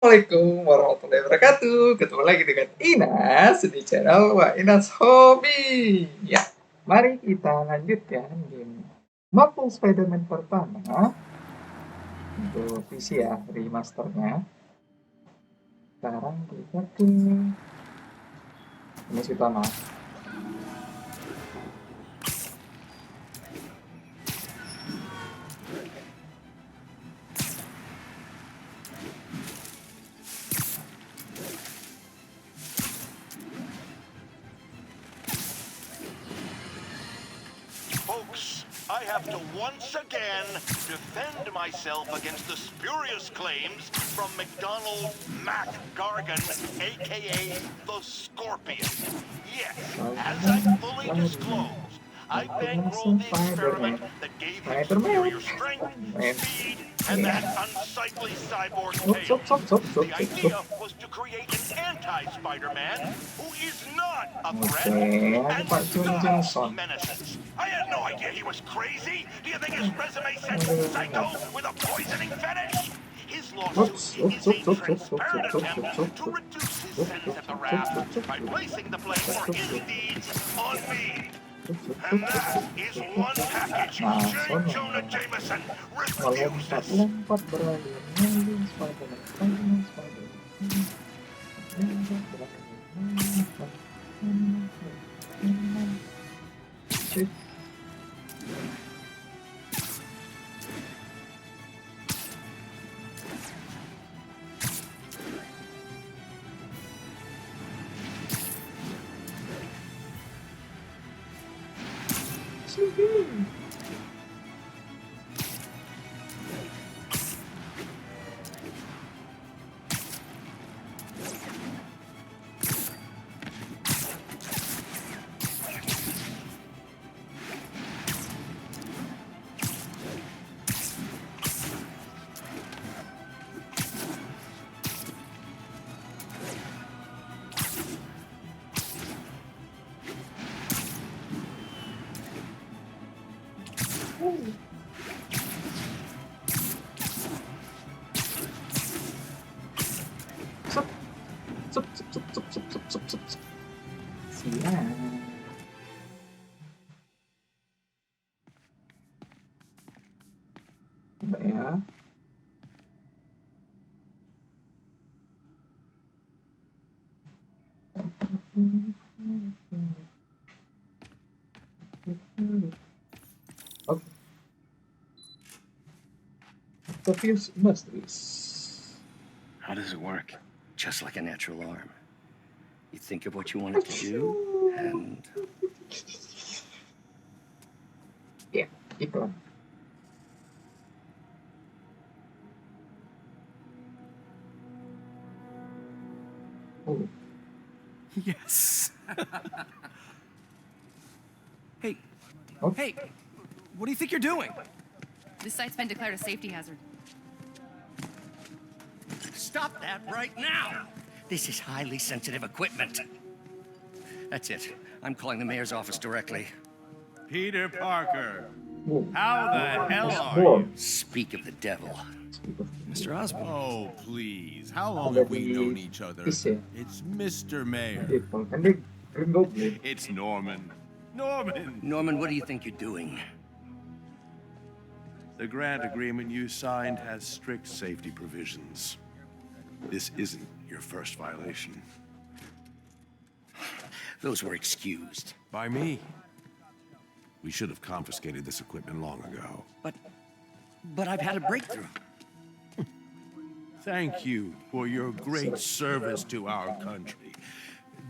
Assalamualaikum warahmatullahi wabarakatuh. Ketemu lagi dengan Inas di channel Inas Hobi. Ya, mari kita lanjutkan game Marvel's Spider-Man pertama untuk PC ya, remasternya. Sekarang kita ke misi utama. Folks, I have to once again defend myself against the spurious claims from McDonald Mac Gargan, aka the Scorpion. Yes, as I fully disclosed, I bankrolled the experiment that gave him superior strength, speed, and that unsightly cyborg tail. The idea was to create an anti-Spider-Man who is not a threat and stops menaces. I had no idea he was crazy. Do you think his resume said psycho with a poisoning fetish? His lawsuit is a transparent attempt to reduce his sense of the rap by placing the blame for his deeds on me. And that is one package J. Jonah Jameson refuses. Ya. Okay. Fuse Industries. How does it work? Just like a natural arm. You think of what you want it to do, and... Ya, iklan. Oh. Yes. Hey. Oh. Hey. What do you think you're doing? This site's been declared a safety hazard. Stop that right now! This is highly sensitive equipment. That's it. I'm calling the mayor's office directly. Peter Parker, Whoa. how the hell are you? Speak of the devil. Mr. Osborn. Oh, please. How long have we known each other? It's Mr. Mayor. It's Norman. Norman! Norman, what do you think you're doing? The grant agreement you signed has strict safety provisions. This isn't your first violation. Those were excused. By me. We should have confiscated this equipment long ago. But I've had a breakthrough. Thank you for your great service to our country.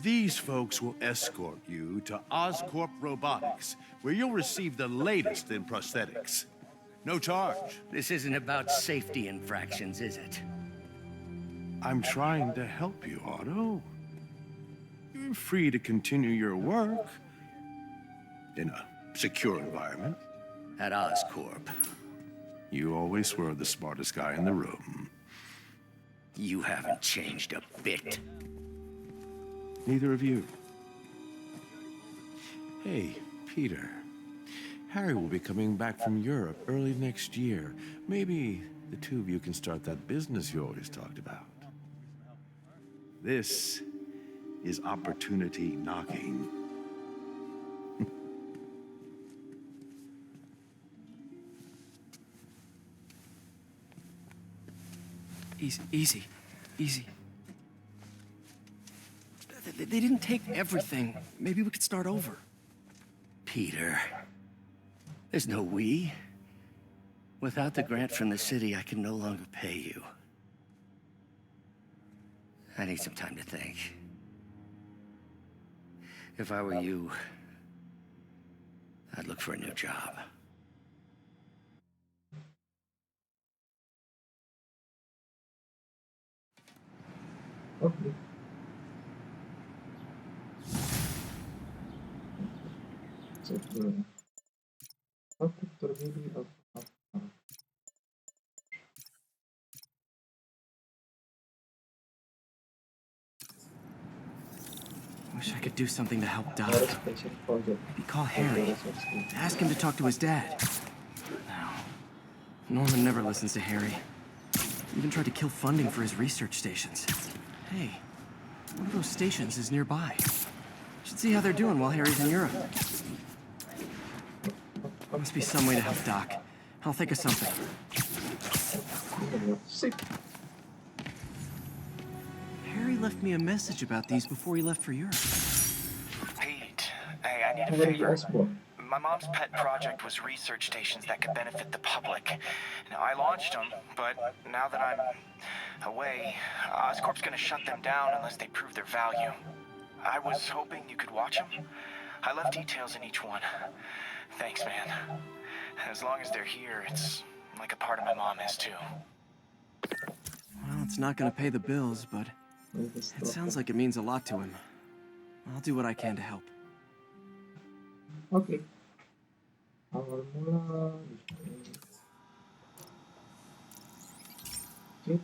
These folks will escort you to Oscorp Robotics, where you'll receive the latest in prosthetics. No charge. This isn't about safety infractions, is it? I'm trying to help you, Otto. You're free to continue your work in a secure environment. At Oscorp. You always were the smartest guy in the room. You haven't changed a bit. Neither of you. Hey, Peter. Harry will be coming back from Europe early next year. Maybe the two of you can start that business you always talked about. This is opportunity knocking. Easy. They didn't take everything. Maybe we could start over. Peter, there's no we. Without the grant from the city, I can no longer pay you. I need some time to think. If I were you, I'd look for a new job. Oke. Cek dulu. Oke, terjadi apa? Wish I could do something to help Doc. Harus special project. Maybe call Harry. Ask him to talk to his dad. No. Norman never listens to Harry. Even tried to kill funding for his research stations. Hey, one of those stations is nearby. Should see how they're doing while Harry's in Europe. Must be some way to help Doc. I'll think of something. Sip. Harry left me a message about these before he left for Europe. Pete, hey, I need a Harry favor. Osborn. My mom's pet project was research stations that could benefit the public. Now, I launched them, but now that I'm away, Oscorp's gonna shut them down unless they prove their value. I was hoping you could watch them. I left details in each one. Thanks, man. As long as they're here, it's like a part of my mom is too. Well, it's not gonna pay the bills, but it sounds like it means a lot to him. I'll do what I can to help. Oke. Awal mula. Sip.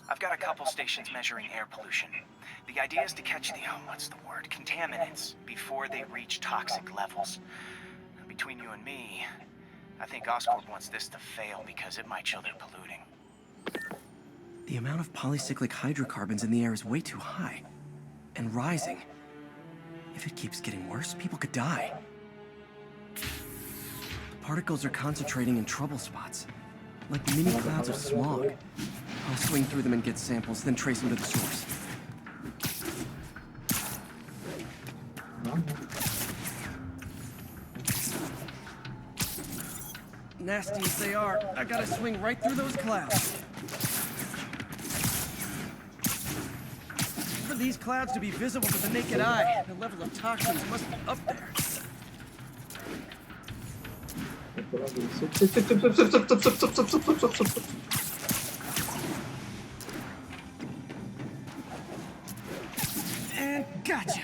I've got a couple stations measuring air pollution. The idea is to catch the, contaminants before they reach toxic levels. Between you and me, I think Oscorp wants this to fail because it might show they're polluting. The amount of polycyclic hydrocarbons in the air is way too high. And rising. If it keeps getting worse, people could die. The particles are concentrating in trouble spots. Like mini clouds of smog. I'll swing through them and get samples, then trace them to the source. Nasty as they are, I gotta swing right through those clouds. For these clouds to be visible to the naked eye, the level of toxins must be up there. Satu lagi. Sip, sip, sip, sip, sip, sip, sip, sip, sip, sip, sip, sip, sip, sip. And gotcha.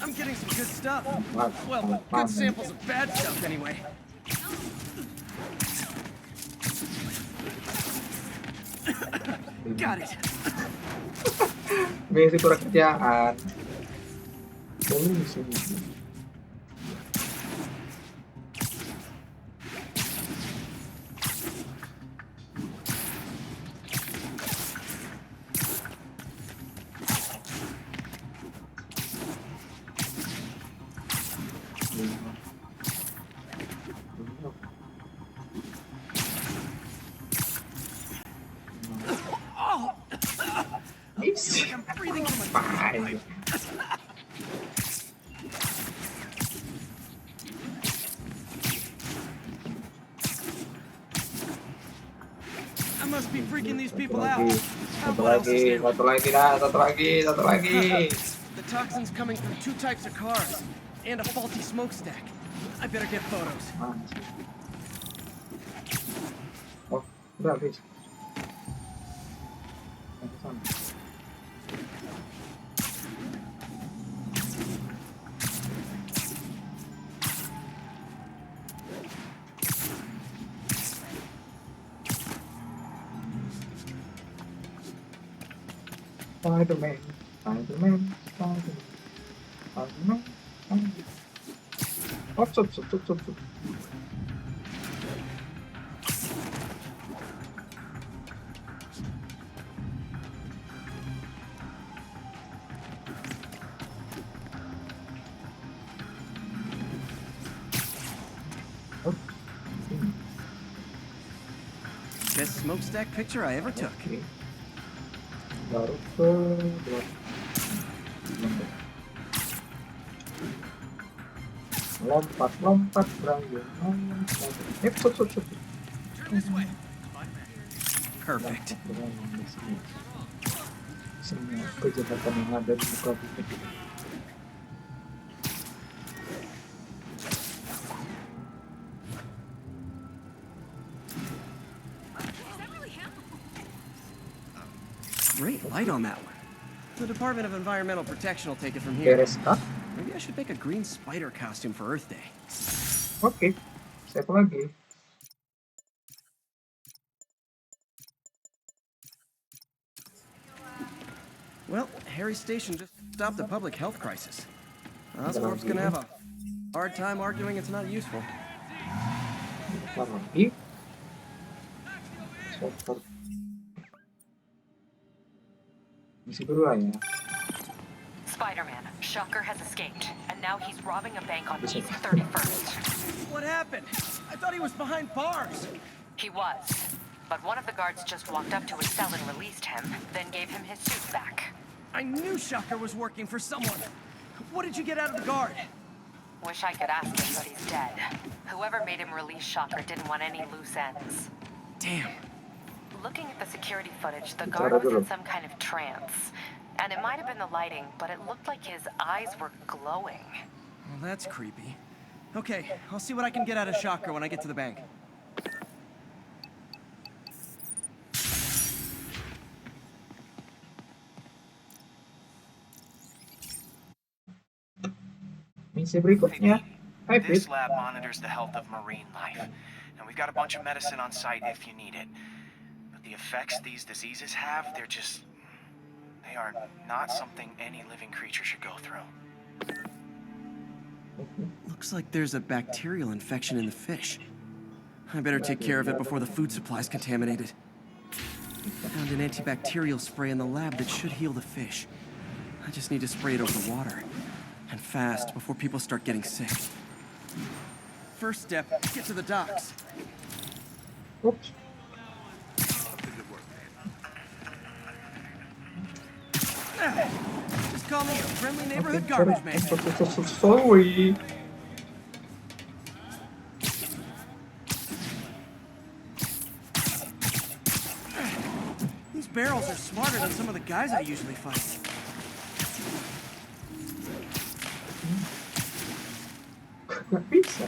I'm getting some good stuff. Well, good samples of bad stuff anyway. Got it. Misi kurang kerjaan. Polisi. I'm breathing from my Bye. I must be freaking these people Satu out. lagi. Satu lagi. Satu lagi. Satu lagi. Satu lagi. The toxins coming from 2 types of cars and a faulty smokestack. I better get photos. Mana sih? Oh, udah habis. Yang ke sana. Spider-Man, Spider-Man, Spider-Man, Spider-Man. Stop. Best smokestack picture I ever took. Oke. Baru ke lompat berayun. Stop. Perfect. Semua kejahatan yang ada di muka bumi. Great light on that one. The Department of Environmental Protection will take it from here. Beres kah? Maybe I should make a green spider costume for Earth Day. Oke. Siapa lagi? Well, Harry's station just stopped a public health crisis. Oscorp's gonna have a hard time arguing it's not useful. Bentar lagi. Software. Masih berdua ya. Spider-Man, Shocker has escaped, and now he's robbing a bank on East 31st. What happened? I thought he was behind bars. He was, but one of the guards just walked up to his cell and released him, then gave him his suit back. I knew Shocker was working for someone. What did you get out of the guard? Wish I could ask him, but he's dead. Whoever made him release Shocker didn't want any loose ends. Damn. Looking at the security footage, the guard was in some kind of trance. And it might have been the lighting, but it looked like his eyes were glowing. Well, that's creepy. Okay, I'll see what I can get out of Shocker when I get to the bank. Misi berikutnya. Hai, Pete. This lab monitors the health of marine life, and we've got a bunch of medicine on site if you need it. But the effects these diseases have, they are not something any living creature should go through. Looks like there's a bacterial infection in the fish. I better take care of it before the food supply's contaminated. Found an antibacterial spray in the lab that should heal the fish. I just need to spray it over the water. And fast, before people start getting sick. First step, get to the docks. Oops. Just call me a friendly neighborhood garbage man. Sorry. These barrels are smarter than some of the guys I usually fight. Nggak bisa.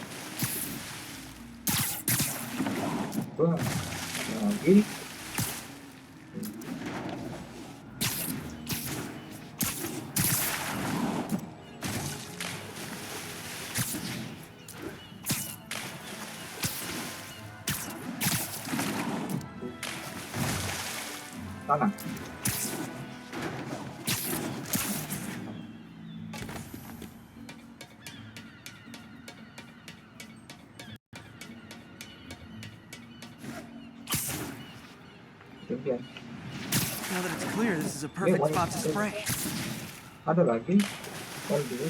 Wah, lagi. Tangan. Now that it's clear, this is a perfect spot to spray. Ada lagi. Oh, dulu.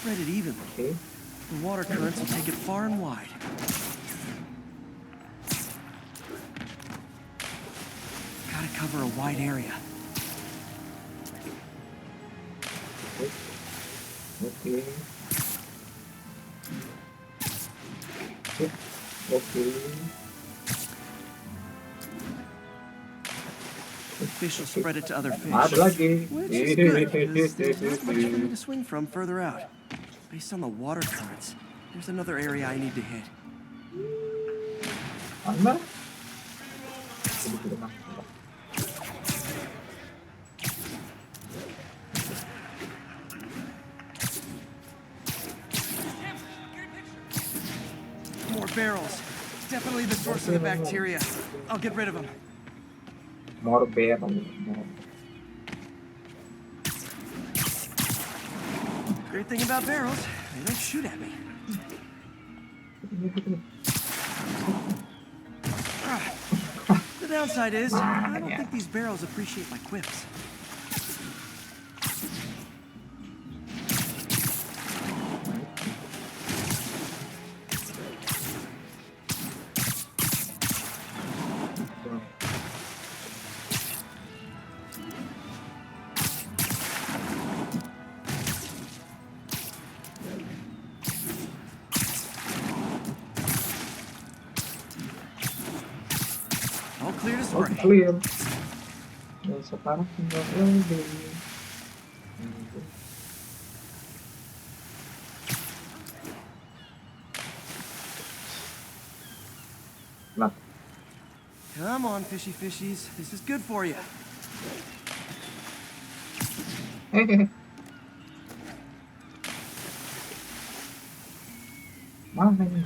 Spread it evenly. Okay. The water currents will take it far and wide. Gotta cover a wide area. Okay. Okay. The fish will spread it to other fish. Ada lagi. Which is good, because there's not much for me to swing from further out. Based on the water currents, there's another area I need to hit. Mana? definitely the source of the bacteria. I'll get rid of them. More bear. Great thing about barrels, they don't shoot at me. The downside is, I don't think these barrels appreciate my quips. All clear to spray. Clear. Dan sekarang tinggal lagi. Nah, Come on, fishy fishies. This is good for you. mana ini?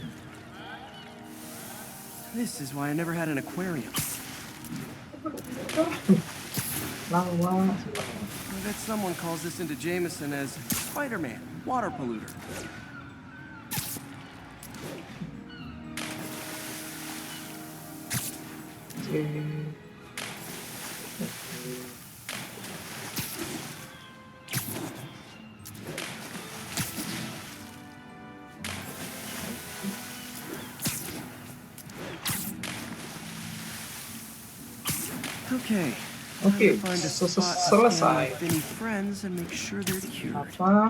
This is why I never had an aquarium. Lawa. I bet someone calls this into Jameson as Spider-Man, water polluter. Okay. Oke, Find a spot selesai. with any friends and make sure they're cured. Apa?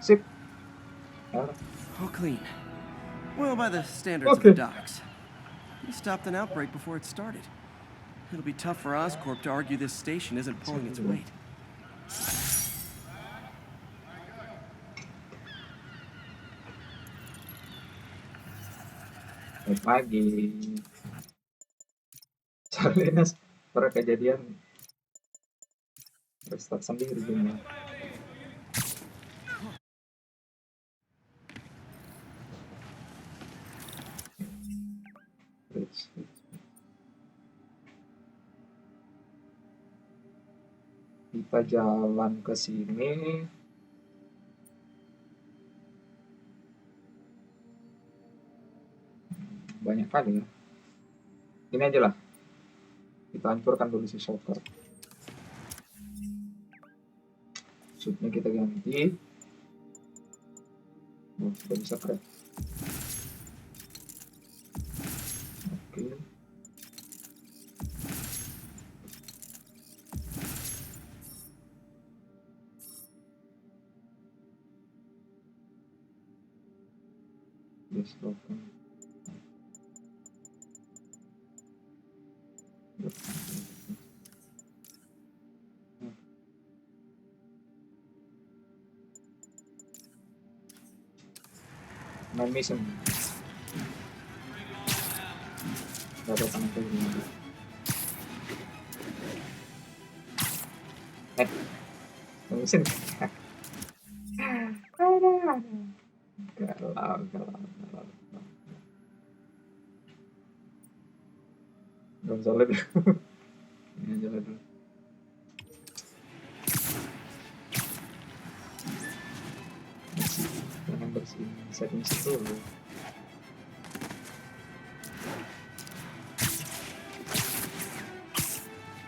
Sip. All clean. Well, by the standards of the docks. We stopped an outbreak before it started. It'll be tough for Oscorp to argue this station isn't pulling its weight. Selamat pagi. Soalnya pada kejadian restart sendiri dunia. Kita jalan ke sini. Banyak kali ya. Ini aja lah. Kita hancurkan dulu si shopper. Suitnya kita ganti. Oh, kita bisa craft. Oke. Yes, open. My mission. Gak ada tangan kayak gini. Mission. Galau. Gak bisa lihat. Ini aja lah dulu. Jangan bersihin setting situ dulu.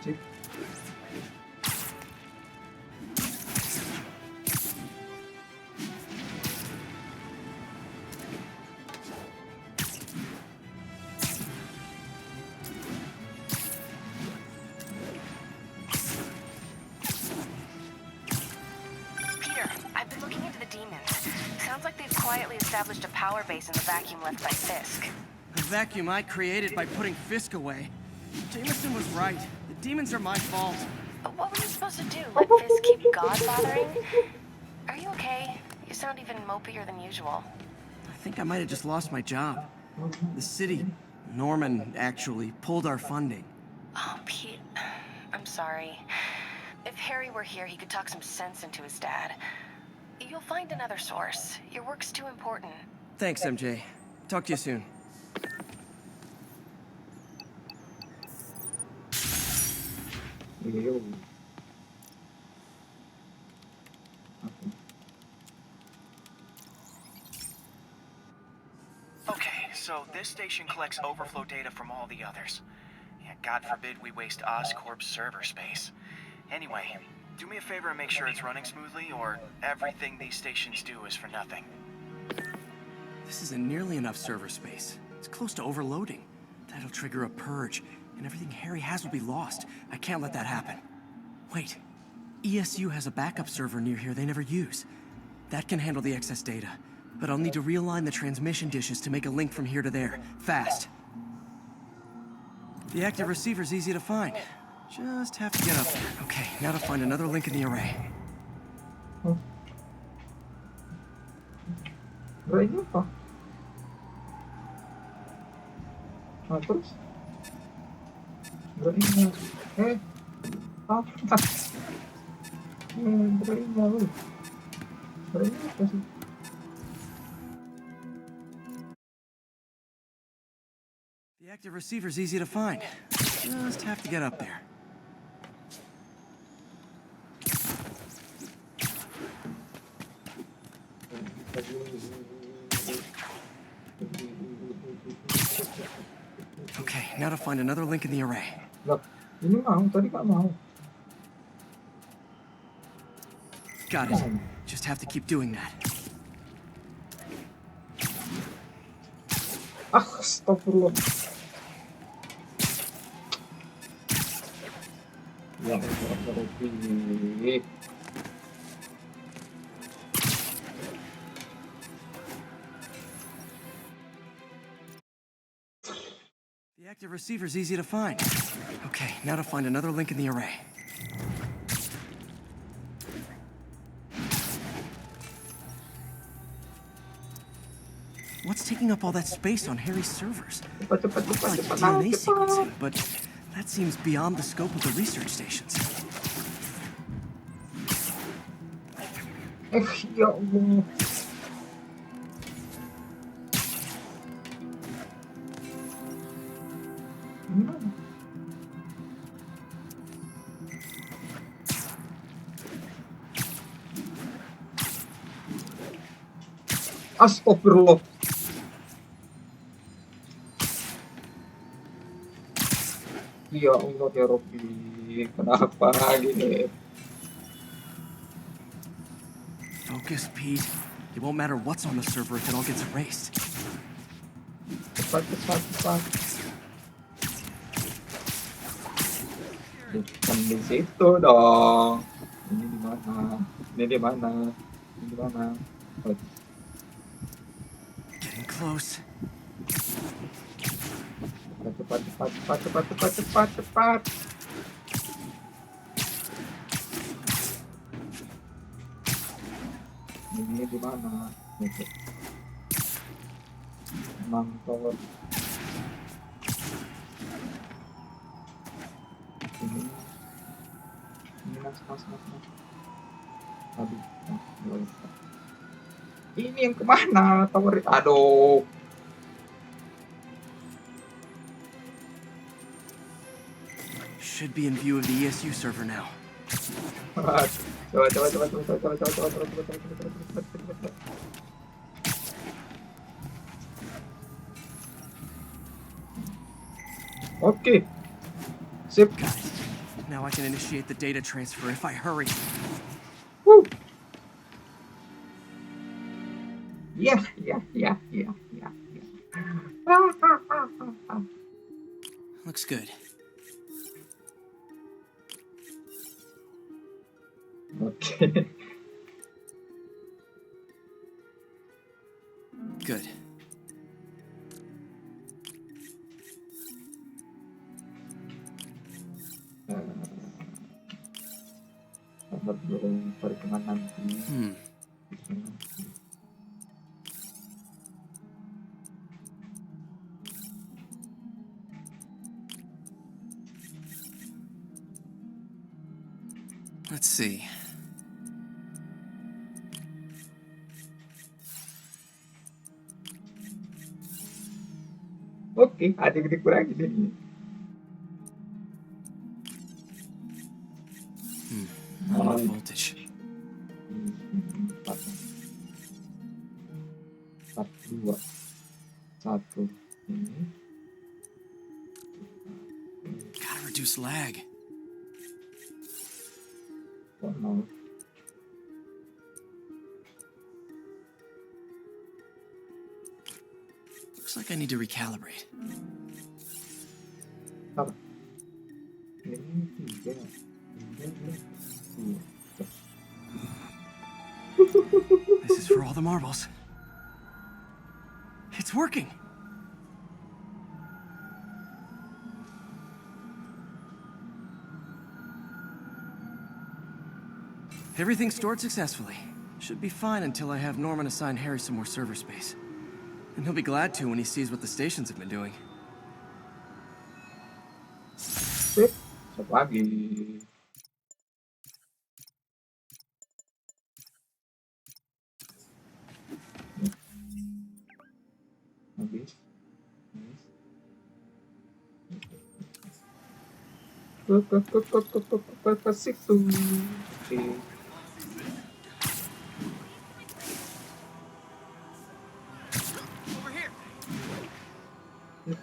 Cip. Established a power base in the vacuum left by Fisk. A vacuum I created by putting Fisk away. Jameson was right. The demons are my fault. But what were you supposed to do? Let Fisk keep God bothering? Are you okay? You sound even mopier than usual. I think I might have just lost my job. The city, Norman, actually, pulled our funding. Oh, Pete. I'm sorry. If Harry were here, he could talk some sense into his dad. You'll find another source. Your work's too important. Thanks, MJ. Talk to you soon. Yo. Okay, so this station collects overflow data from all the others. Yeah, God forbid we waste Oscorp's server space. Anyway, do me a favor and make sure it's running smoothly, or everything these stations do is for nothing. This isn't nearly enough server space. It's close to overloading. That'll trigger a purge, and everything Harry has will be lost. I can't let that happen. Wait. ESU has a backup server near here they never use. That can handle the excess data, but I'll need to realign the transmission dishes to make a link from here to there, fast. The active receiver's easy to find. Just have to get up there. Okay, now to find another link in the array. Arraynya apa? Nah, terus? Arraynya, apa? Arraynya, lu. Arraynya apa sih? The active receiver's easy to find. Just have to get up there. Okay, now to find another link in the array. Loh, ini mau, tadi nggak mau. Got it. Just have to keep doing that. Astagfirullah. Ya Allah, The active receiver's easy to find. Okay, now to find another link in the array. What's taking up all that space on Harry's servers? Looks like DNA sequencing, but that seems beyond the scope of the research stations. ya Allah. Astagfirullah. Ya Allah ya Rabbi, kenapa gini? Focus, Pete. It won't matter what's on the server if it all gets erased. Cepat. Bukan di situ dong. Ini di mana? Ini di mana? Ini di mana? Oh. Getting close. Cepat. Ini di mana? Itu. Mantap. Ini mas. Aduh, ini yang kemana? Tower, aduh. Should be in view of the ESU server now. Coba. Oke. Sip. Got it. Now I can initiate the data transfer if I hurry. Woo. Yeah. Looks good. Oke. Good. Sabar dulu, perkenalan nanti. Let's see. Oke, ada yang dikurangi deh. Not enough voltage. 4, 2, 1 ini. Gotta reduce lag. Mau. Looks like I need to recalibrate. Apa? Ini 3. This is for all the marbles. It's working. Everything's stored successfully. Should be fine until I have Norman assign Harry some more server space. And he'll be glad to when he sees what the stations have been doing. Sip, satu lagi. Habis. Ke situ. Oke.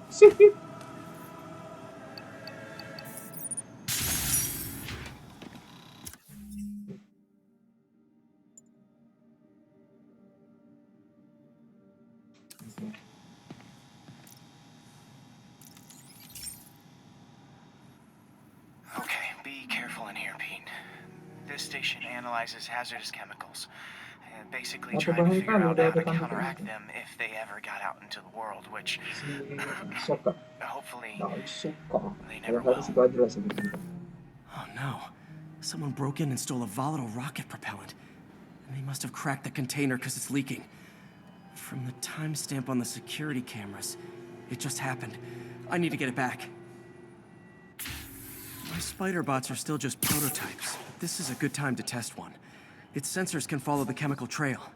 Sip. Okay, be careful in here, Pete. This station analyzes hazardous chemicals. And basically trying to figure out how to counteract them if they ever got out into the world, which Suka. hopefully Suka. they never Harus will. gua jelasin dulu. Oh no. Someone broke in and stole a volatile rocket propellant. And they must have cracked the container because it's leaking. From the timestamp on the security cameras, it just happened. I need to get it back. My spider bots are still just prototypes. This is a good time to test one. Its sensors can follow the chemical trail.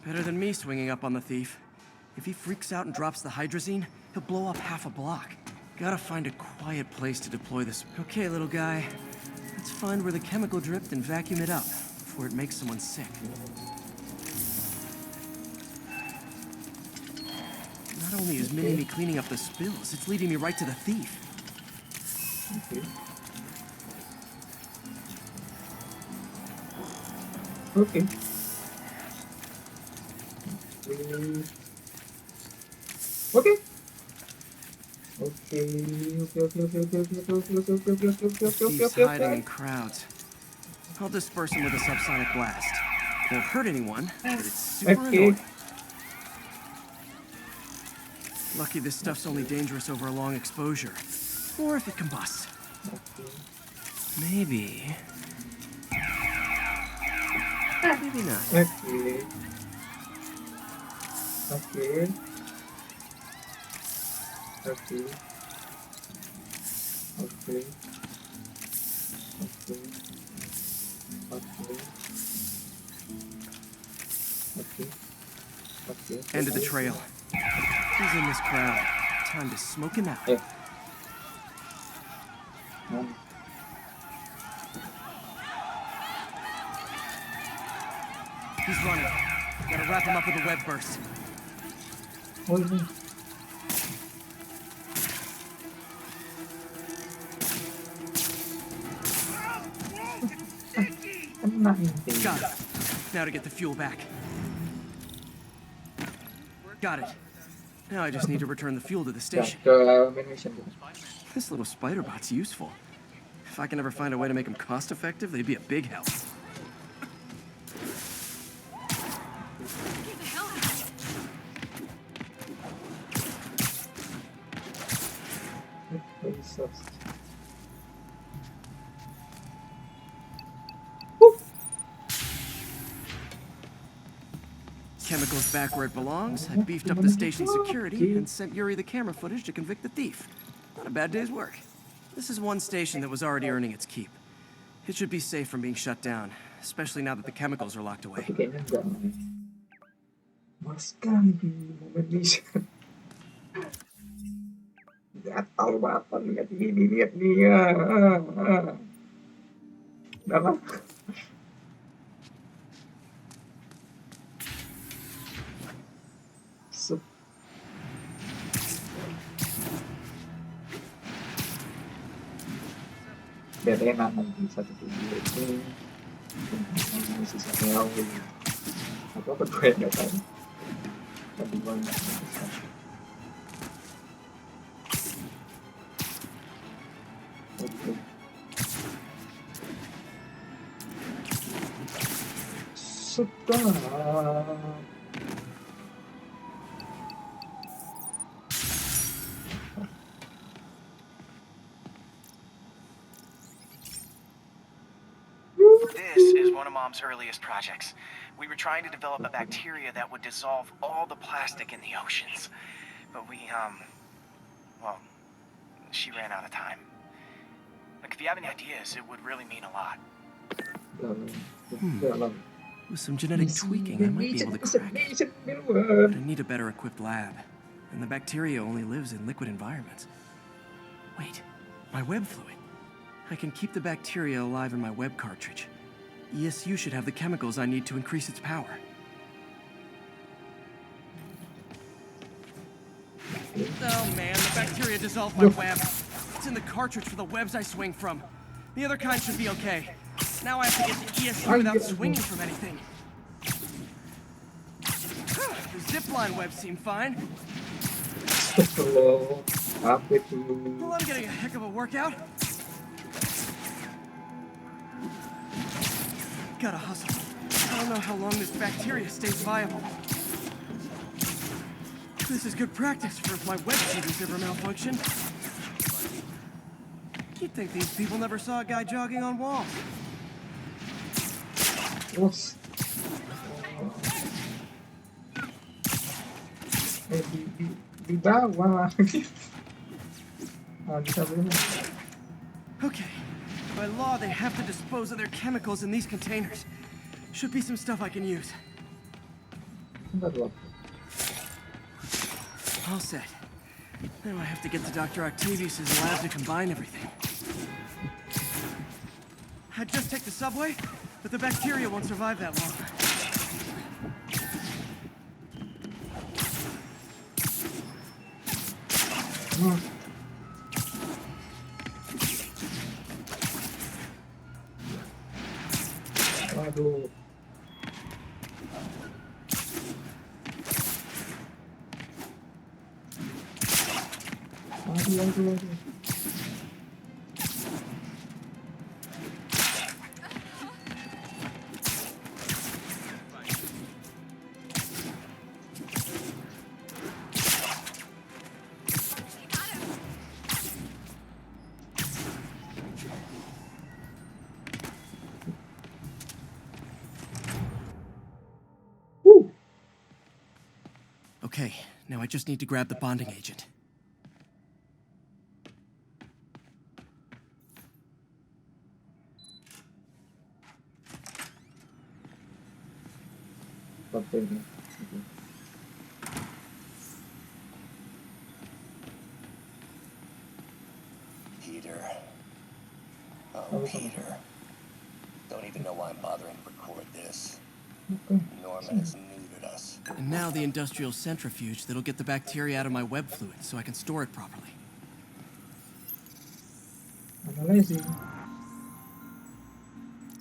Better than me swinging up on the thief. If he freaks out and drops the hydrazine, he'll blow up half a block. Gotta find a quiet place to deploy this. Okay, little guy. Let's find where the chemical dripped and vacuum it up before it makes someone sick. Not only is Mini-Me cleaning up the spills, it's leading me right to the thief. Okay. Okay. He's hiding in crowds. I'll disperse him with a subsonic blast. Won't hurt anyone, but it's super annoying. Lucky this stuff's only dangerous over a long exposure. Or if it combusts. Maybe. Maybe not. Okay. Okay. Okay. Okay. Okay. Okay. Okay. Okay. End of the trail. He's in this crowd. Time to smoke him out. Yeah. He's running. Gotta wrap him up with a web burst. Oh, ini. Kena ini. Got it. Now to get the fuel back. Got it. Now I just need to return the fuel to the Ya, station. ke main mission dulu. This little spider bot's useful. If I can ever find a way to make them cost effective, they'd be a big help. Get the hell out. Resource. Chemicals back where it belongs. I beefed up the station's security and sent Yuri the camera footage to convict the thief. Not a bad day's work. This is one station that was already earning its keep. It should be safe from being shut down, especially now that the chemicals are locked away. Tapi kayaknya enggak. Mas kali momen ini. Gatal banget lihat ini, lihat dia. Dalam. Sup. Biar enak nanti satu video ini. Sisa tahu. Apa tuh yang nggak tahu. Tapi banyak. Oke. Sudah. This is one of Mom's earliest projects. We were trying to develop a bacteria that would dissolve all the plastic in the oceans. But well, she ran out of time. Like, if you have any ideas, it would really mean a lot. With some genetic tweaking, I might be able to crack it. But I need a better equipped lab. And the bacteria only lives in liquid environments. Wait, my web fluid. I can keep the bacteria alive in my web cartridge. ESU should have the chemicals I need to increase its power. Oh man, the bacteria dissolved my web. It's in the cartridge for the webs I swing from. The other kind should be okay. Now I have to get to ESU without swinging from anything. The zipline webs seem fine. Hello. Apa itu? Well, I'm getting a heck of a workout. Gotta hustle. I don't know how long this bacteria stays viable. This is good practice for if my web shooters ever malfunction. You'd think these people never saw a guy jogging on walls. What's di bawah. Bisa belum? Okay. By law, they have to dispose of their chemicals in these containers. Should be some stuff I can use. All set. Now I have to get to Dr. Octavius's lab to combine everything. I'd just take the subway, but the bacteria won't survive that long. Waduh. Waduh. Okay, now I just need to grab the bonding agent. Peter. Oh, Peter. Don't even know why I'm bothering to record this. Norman has neutered us. And now the industrial centrifuge that'll get the bacteria out of my web fluid so I can store it properly. Analyzing.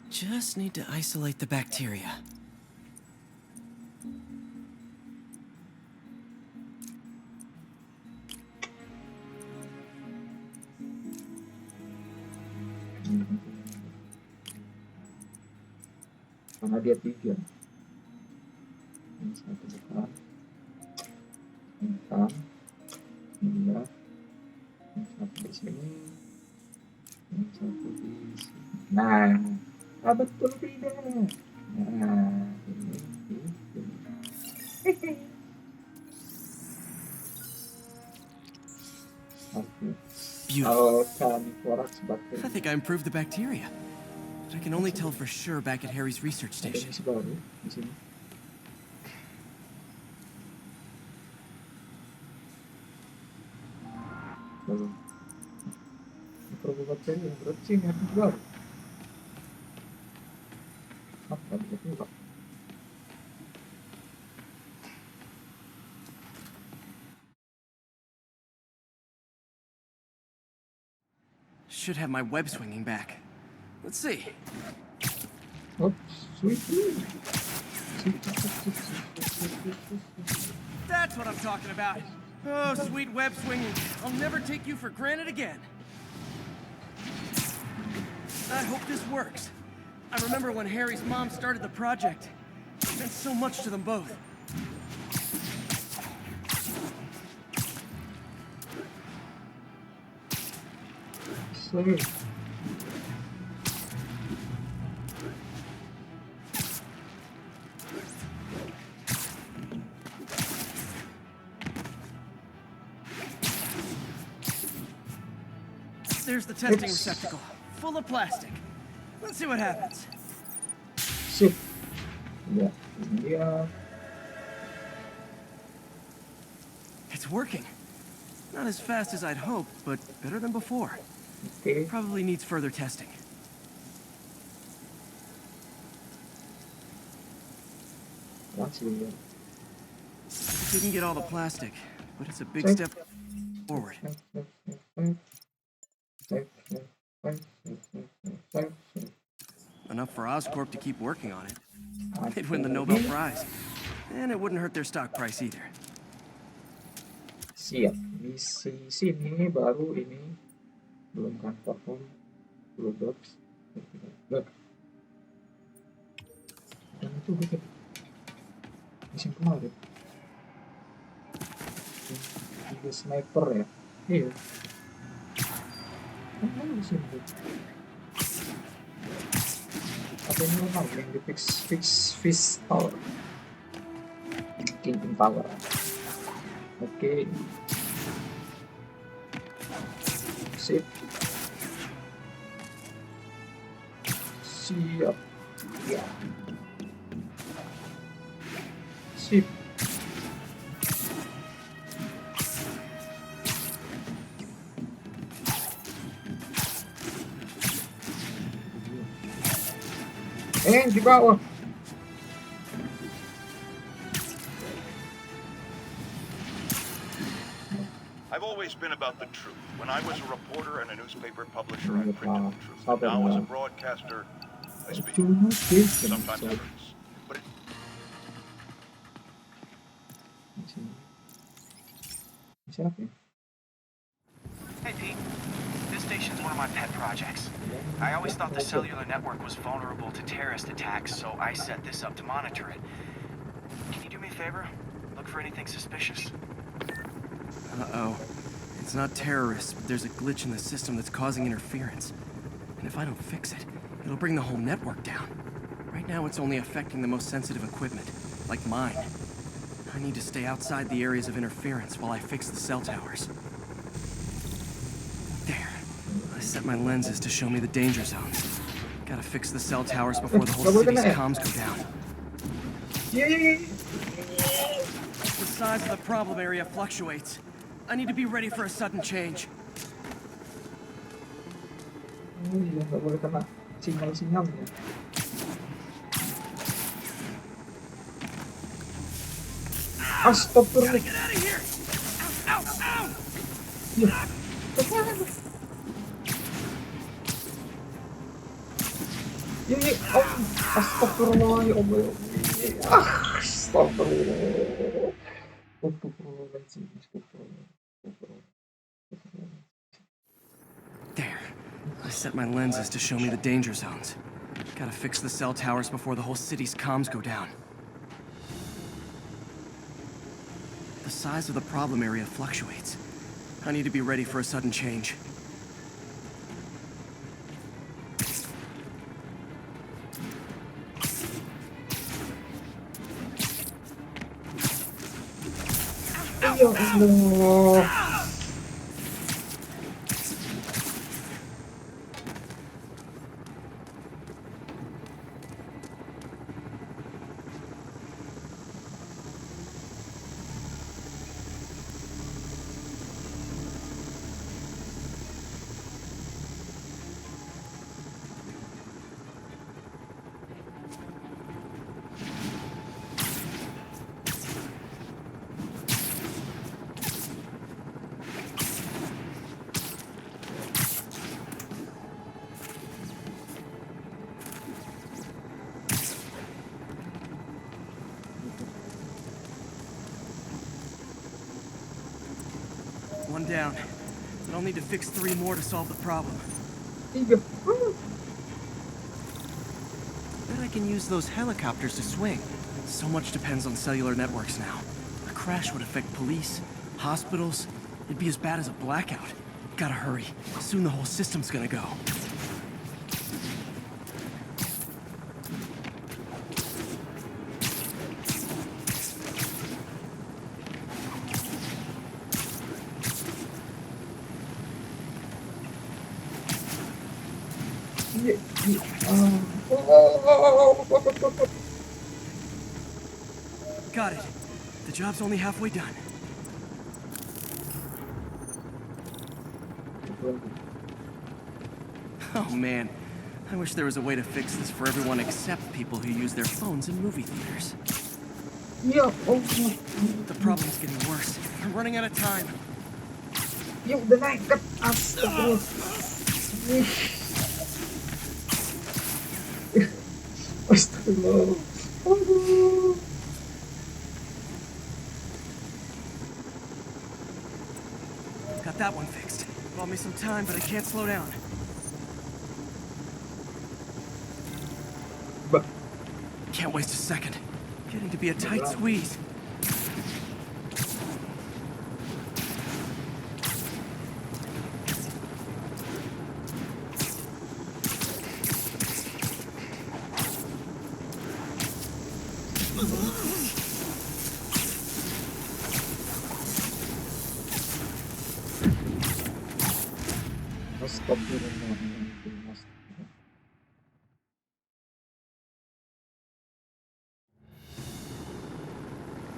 Just need to isolate the bacteria. Karena dia 3. Ini satu depan. Ini kan. Ini satu di sini. Ini satu di sini. Nah, betul tidak? Nah, ini. Beautiful. Thorax bakteri. I think I improved the bacteria. But I can only tell for sure back at Harry's research Ada station. misi baru di sini. Lalu, mikroba bakteri yang berarti ini ada misi baru. Apa bisa buka? Should have my web swinging back. Let's see. Oh, sweet. That's what I'm talking about. Oh, sweet web swinging. I'll never take you for granted again. I hope this works. I remember when Harry's mom started the project. It meant so much to them both. Sweet. There's the testing receptacle, full of plastic. Let's see what happens. Sip. Ya, ini dia. It's working. Not as fast as I'd hoped, but better than before. Oke. Probably needs further testing. Langsung ya. Didn't get all the plastic, but it's a big step forward. Enough for Oscorp to keep working on it. They'd win the Nobel Prize. And it wouldn't hurt their stock price either. Siap. Di sini baru ini belum kan platform, belum box. Dan itu bikin mesin kemarin. Tiga sniper ya. Iya. Kan di sini. Apa yang normal yang di fix tower. King tower. Oke. Sip. Siap. Ya. Sip. Di bawah. I've always been about the truth. When I was a reporter and a newspaper publisher, I printed the truth. And now as a broadcaster, I speak. Sometimes it hurts. But it Hey, Pete. This station's one of my pet projects. I always thought the cellular network was vulnerable to terrorist attacks, so I set this up to monitor it. Can you do me a favor? Look for anything suspicious. Uh-oh. It's not terrorists, but there's a glitch in the system that's causing interference. And if I don't fix it, it'll bring the whole network down. Right now, it's only affecting the most sensitive equipment, like mine. I need to stay outside the areas of interference while I fix the cell towers. There. I set my lenses to show me the danger zones. Gotta fix the cell towers before the whole city's comms go down. The size of the problem area fluctuates. I need to be ready for a sudden change. Oh iya, nggak boleh kena sinyal-sinyalnya. Astagfirullah. Get out of here! Ow! Ow! Ow! Ya. Ini, astagfirullah, ya Allah. Astagfirullah. There. I set my lenses to show me the danger zones. Gotta fix the cell towers before the whole city's comms go down. The size of the problem area fluctuates. I need to be ready for a sudden change. Ya Allah. One down. But I'll need to fix 3 more to solve the problem. 3. Bet I can use those helicopters to swing. So much depends on cellular networks now. A crash would affect police, hospitals. It'd be as bad as a blackout. Gotta hurry. Soon the whole system's gonna go. Got it. The job's only halfway done. Oh man, I wish there was a way to fix this for everyone except people who use their phones in movie theaters. Ya Allah. The problem's getting worse. I'm running out of time. Ya udah naik ke astagfirullah. Astagfirullah. Aduh. Got that one fixed. Bought me some time, but I can't slow down. Can't waste a second. Getting to be a tight squeeze.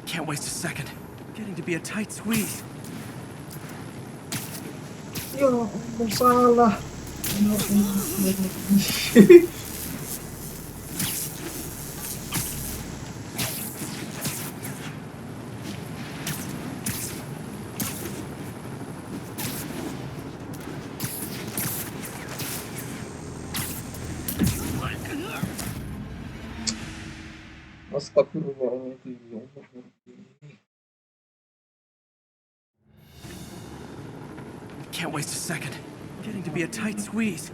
Can't waste a second. Getting to be a tight squeeze. Ya Allah, salah. Astagfirullahaladzim. Can't waste a second. Getting to be a tight squeeze.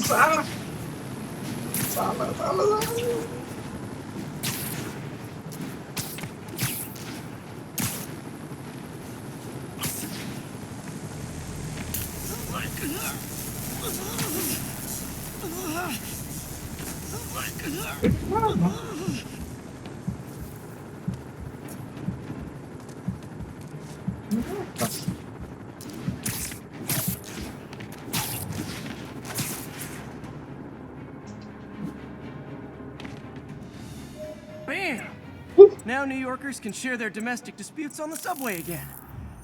Salah. Salah. Bam! Now New Yorkers can share their domestic disputes on the subway again.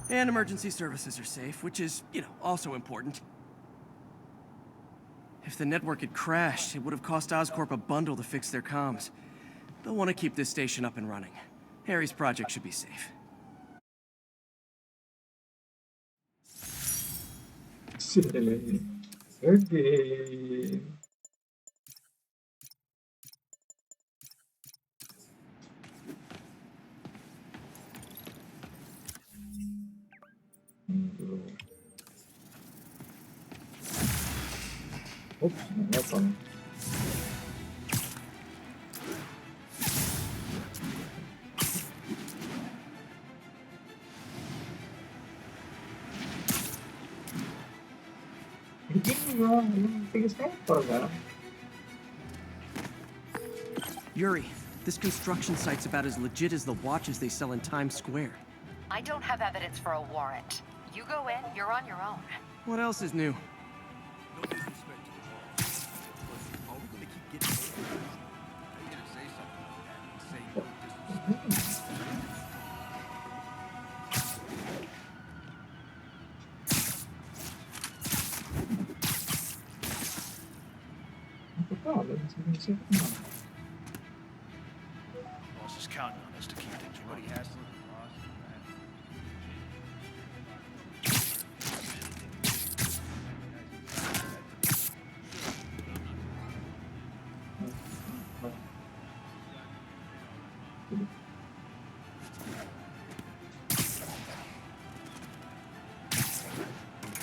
And emergency services are safe, which is, also important. If the network had crashed, it would have cost Oscorp a bundle to fix their comms. They'll want to keep this station up and running. Harry's project should be safe. Again. Ups, nelpon. Ini ya, yang tinggi sniper kan? Yuri, this construction site's about as legit as the watches they sell in Times Square. I don't have evidence for a warrant. You go in, you're on your own. What else is new? Aku tahu lah masih kenal. Boss is counting on us to keep things running.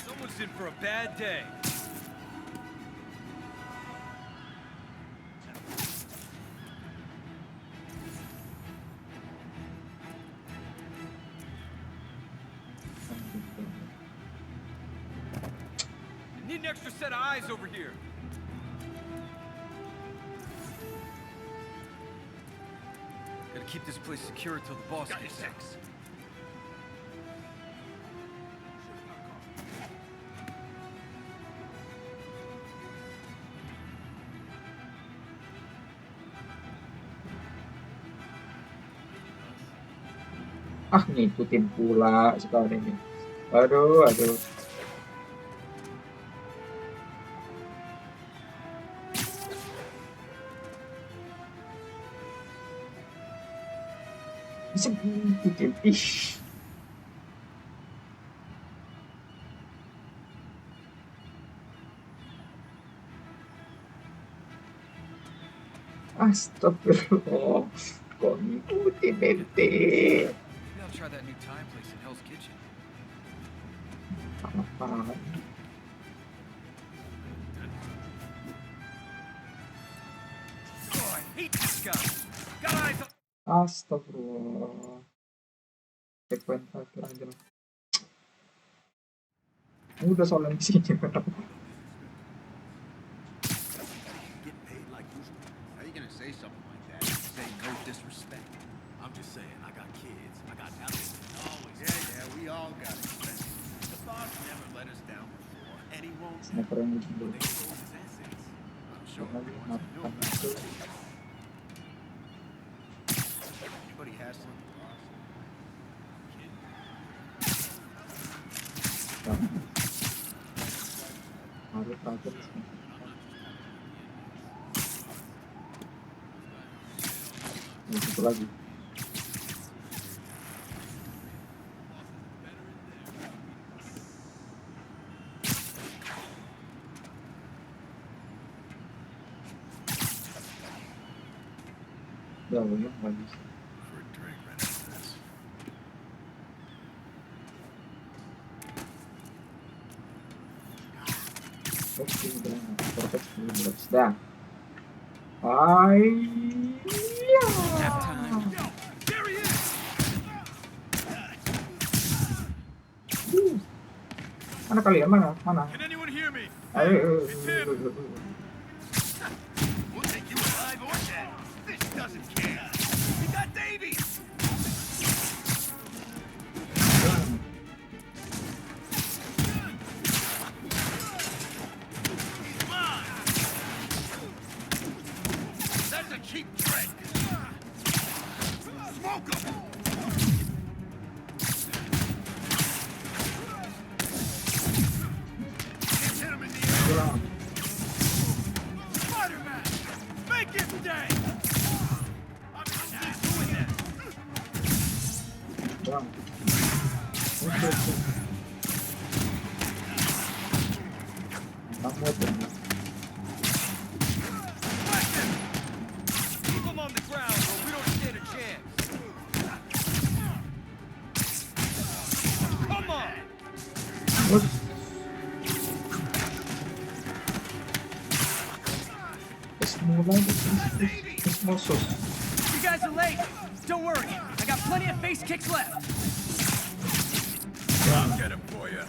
Someone's in for a bad day. Need an extra set of eyes over here. Gotta keep this place secure until the boss gets back. Ah, ngikutin pula sekarang ini. Aduh. Bisa ngikutin. Ih. Astagfirullah. Kok ngikutin ente? Maybe I'll try that new Thai place in Hell's Kitchen. Apa? Oh, I hate this guy. Got eyes on. Astagfirullah. Checkpoint terakhir aja lah. Udah soalnya di sini. Get paid like usual. How you gonna say something like that? Say no disrespect. I'm just saying, I got kids, I got houses. Always. Yeah, we all got expenses. The boss never let us down before, and he won't. Sniper yang dulu. They sold his assets. I'm sure Lagi he wants to know makan about itu. it. Anybody hassling the boss? Kid. Harus terakhir di sini. Ini satu lagi. Ya, belum habis. For a drink right after this. Oke, udah. Perfect, udah. Sudah. Hai. Nap time. There he is. Mana kalian? Mana? Can anyone hear me? Ayo. We'll take you alive or dead. This doesn't care. We got Davies. Come on. That's a cheap trick. Smoke him. Hit him in the air. Spider-Man, make his day. I'm not doing that. Bang. Kamu tuh. Blast him. Keep him on the ground or we don't stand a chance. Come on. musuh. You guys are late. Don't worry. I got plenty of face kicks left. I'll get him for you.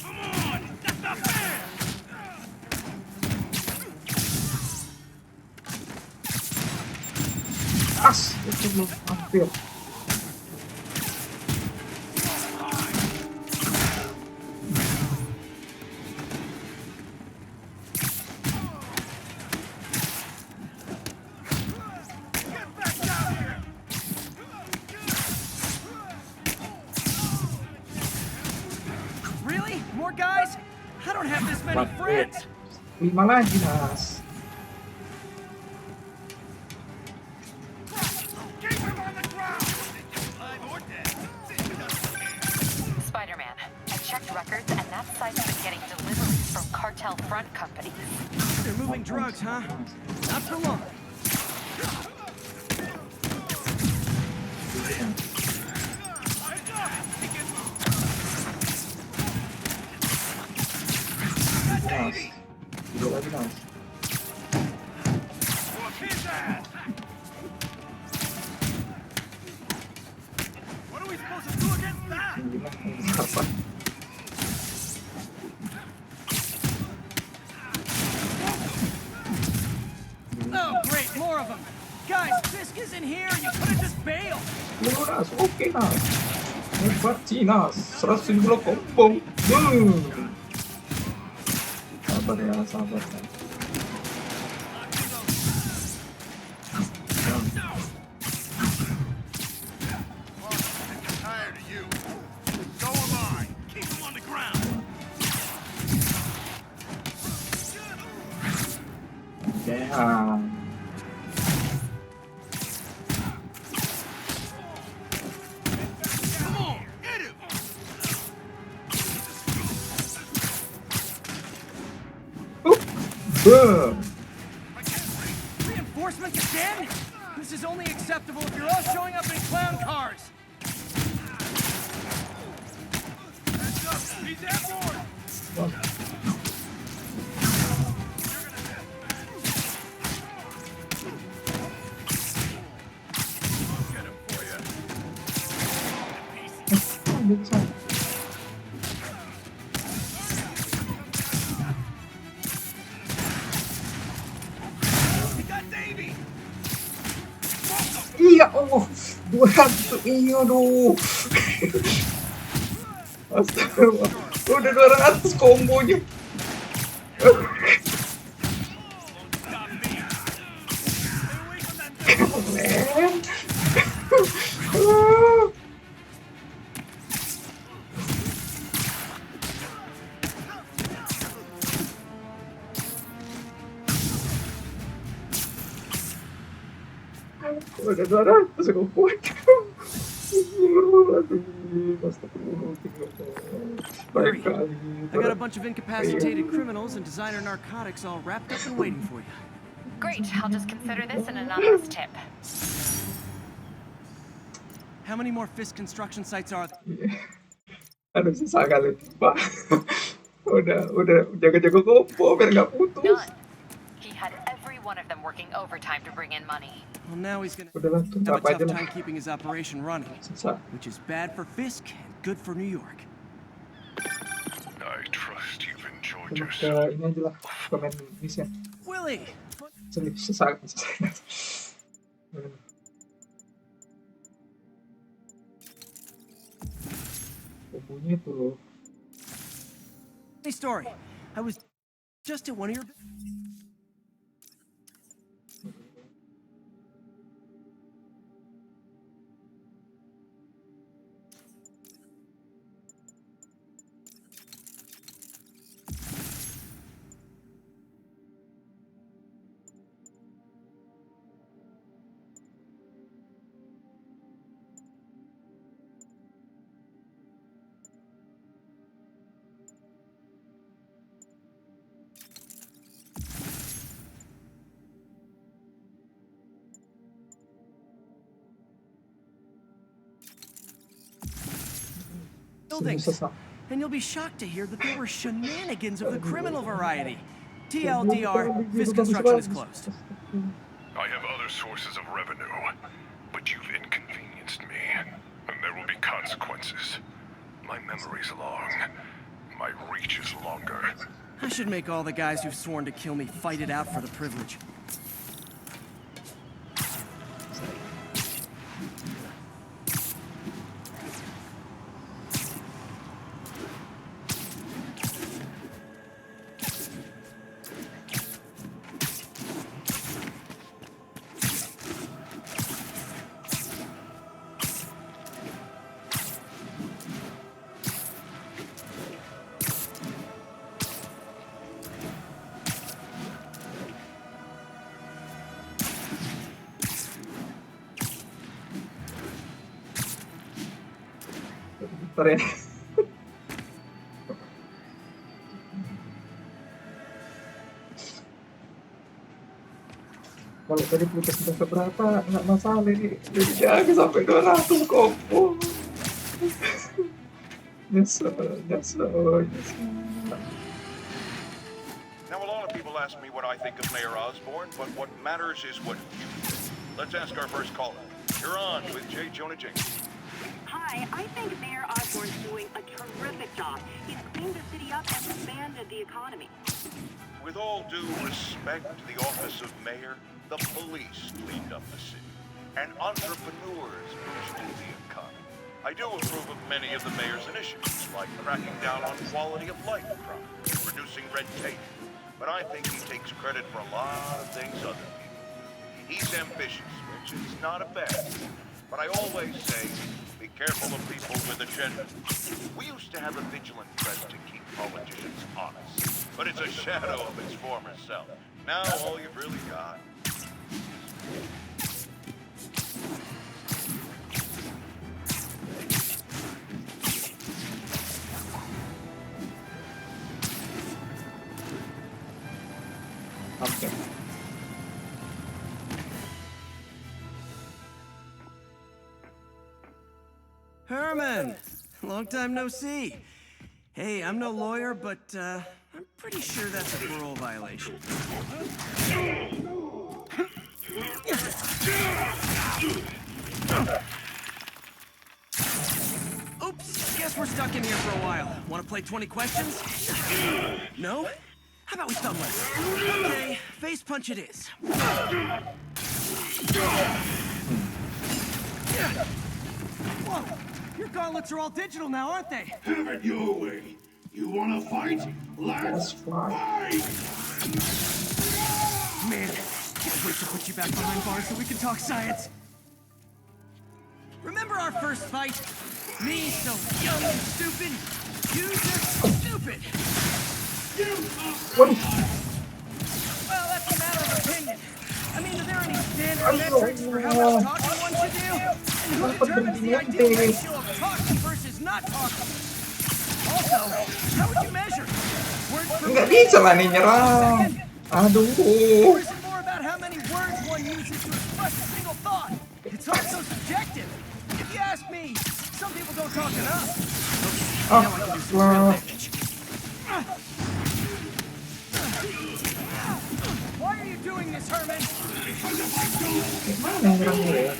Come on, that's not fair. Itu belum hampir. Really? More guys? I don't have this many friends. 5 lagi, Nas. Spider-Man, I checked records and that site's been getting deliveries from cartel front companies. They're moving drugs, huh? Not for long. Nas. 2 lagi, Nas. What are we supposed to do against that? Apa? Oh, great, more of them. Guys, Fisk isn't here. You could have just bailed. Nas, oke, Nas. Hebat sih, Nas. 170 combo. Sabar ya, sabar. Tired of you. So am I. Keep him on the ground. Damn. Come on, hit him. Boom. Reinforcements again? This is only acceptable if you're all showing up in clown cars. Heads up. He's airborne. I'll get him for you. We got Davey. Iya, oh, 200, iya aduh. Astaga, udah 200 kombonya. Keren. Udah 200 kombonya. Hurry. I got a bunch of incapacitated criminals and designer narcotics all wrapped up and waiting for you. Great, I'll just consider this an anonymous tip. How many more Fisk construction sites are there? Aduh, susah kali, Pak. Udah jaga-jaga kombo biar nggak putus. None. He had every one of them working overtime to bring in money. Well, now he's gonna Udahlah, have tunggu a apa aja tough lah. time keeping his operation running, Susah. which is bad for Fisk and good for New York. I trust you've enjoyed Cuma ke ini aja lah, komen bisnya. Willie! Serius, susah. Kombonya tuh loh. Funny story. I was just at one of your... buildings. And you'll be shocked to hear that there were shenanigans of the criminal variety. TLDR, Fisk construction is closed. I have other sources of revenue, but you've inconvenienced me, and there will be consequences. My memory's long. My reach is longer. I should make all the guys who've sworn to kill me fight it out for the privilege. Ya. Kalau tadi putus sampai berapa nggak masalah, ini jadi jaga sampai 200 kompo. Nyesel. Now, a lot of people ask me what I think of Mayor Osborne, but what matters is what you think. Let's ask our first caller. You're on with J. Jonah Jameson. Hi, I think Mayor Osborne's doing a terrific job. He's cleaned the city up and expanded the economy. With all due respect to the office of mayor, the police cleaned up the city, and entrepreneurs boosted the economy. I do approve of many of the mayor's initiatives, like cracking down on quality of life problems, reducing red tape. But I think he takes credit for a lot of things other people. He's ambitious, which is not a bad thing. But I always say, be careful of people with agendas. We used to have a vigilant press to keep politicians honest, but it's a shadow of its former self. Now all you've really got. Okay. Herman! Long time no see. Hey, I'm no lawyer, but I'm pretty sure that's a parole violation. Oops, guess we're stuck in here for a while. Want to play 20 questions? No? How about we thumb wrestle? Okay, face punch it is. Whoa! Your gauntlets are all digital now, aren't they? Have it your way. You wanna fight? Let's fight! Man, can't wait to put you back behind bars so we can talk science. Remember our first fight? Me so young and stupid, you just stupid. What? Well, that's a matter of opinion. I mean, are there any standard metrics for how much talking one should do? And who determines the ideal ratio of talking versus not talking? Also, how would you measure? Words per Nggak bisa lah nih nyerang. Aduh. Or is it more about how many words one uses to express a single thought? It's also subjective. If you ask me, some people don't talk enough. Okay, now I can do some real damage. Why are you doing this, Herman? Mana yang nyerang gue ya?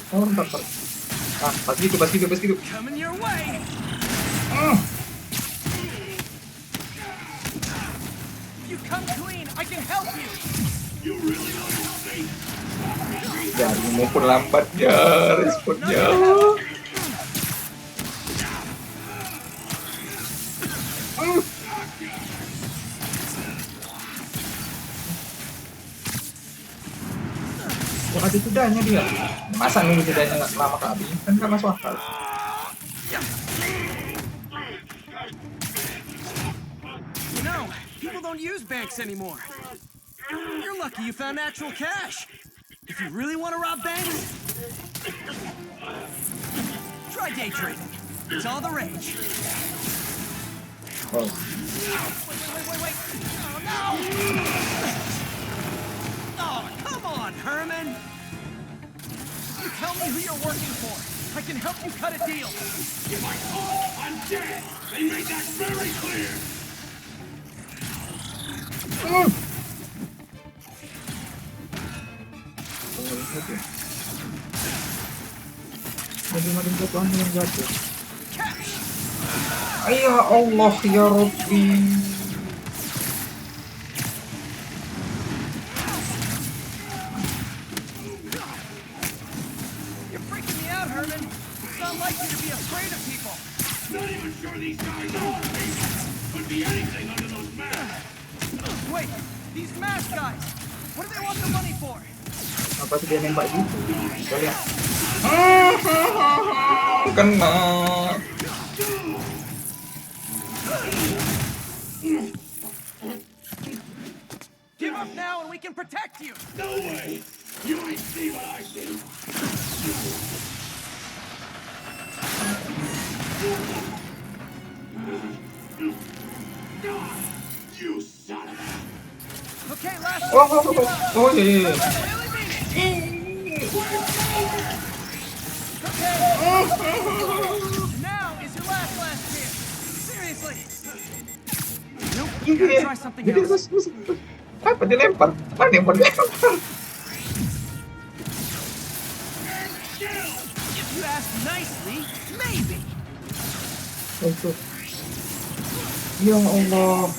Ntar. Pas gitu. Coming your way. You come clean, I can help you. You really want to help me? Jadi maupun lambatnya responnya. Kok ada jedanya dia? Masa nunggu jedanya nggak lama kali? Kan nggak masuk akal. You know, people don't use banks anymore. You're lucky you found actual cash. If you really want to rob banks, try day trading. It's all the rage. Oh. Wait. Oh, no! Oh, come on, Herman. You tell me who you're working for. I can help you cut a deal. If I talk, I'm dead. They made that very clear. Makin jatuhan yang jatuh. Ya Allah ya Rabbi. You're freaking me out, Herman. It's not like you to be afraid of people. Not even sure these guys are people. Could be anything under those masks. Wait, these mask guys. What do they want the money for? Apa sih dia nembak gitu? Kita lihat. Kena. Give up now and we can protect you. No way. You ain't see what I see. You son of a... Okay, last Oh iya. Now is your last chance. Seriously. Nope, gotta try something else. Apa dilempar? Mana yang mau dilempar? If you ask nicely, maybe. Itu. Ya Allah.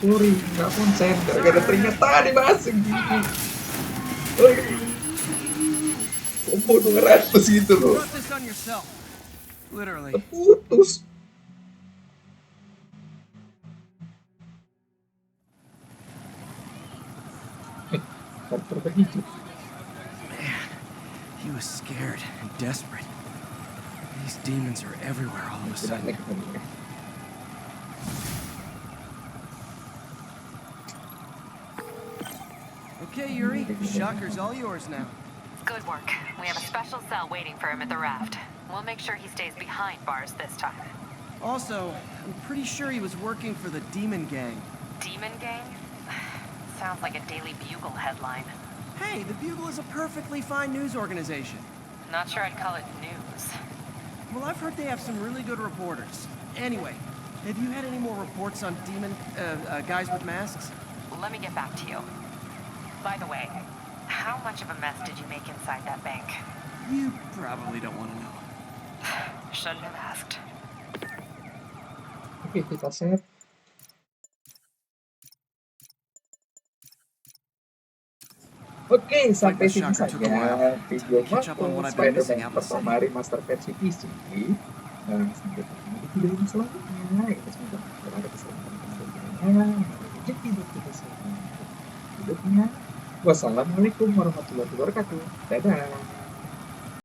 Sorry, nggak konsen. Gara-gara ternyata dibahas gini. Combo 200 gitu loh. Putus. Man, he was scared and desperate. These demons are everywhere all of a sudden. Okay, Yuri, Shocker's all yours now. Good work. We have a special cell waiting for him at the raft. We'll make sure he stays behind bars this time. Also, I'm pretty sure he was working for the Demon Gang. Demon Gang? Sounds like a Daily Bugle headline. Hey, the Bugle is a perfectly fine news organization. Not sure I'd call it news. Well, I've heard they have some really good reporters. Anyway, have you had any more reports on demon, guys with masks? Let me get back to you. By the way, how much of a mess did you make inside that bank? You probably don't want to know. Shouldn't have asked. Oke, kita save. Oke, sampai sini saja video Spider-Man pertama remaster versi PC. Sampai ketemu di video yang selanjutnya. Kita semoga ada keselamatan rezeki buat kita semua hidupnya. Wassalamualaikum warahmatullahi wabarakatuh. Dadah.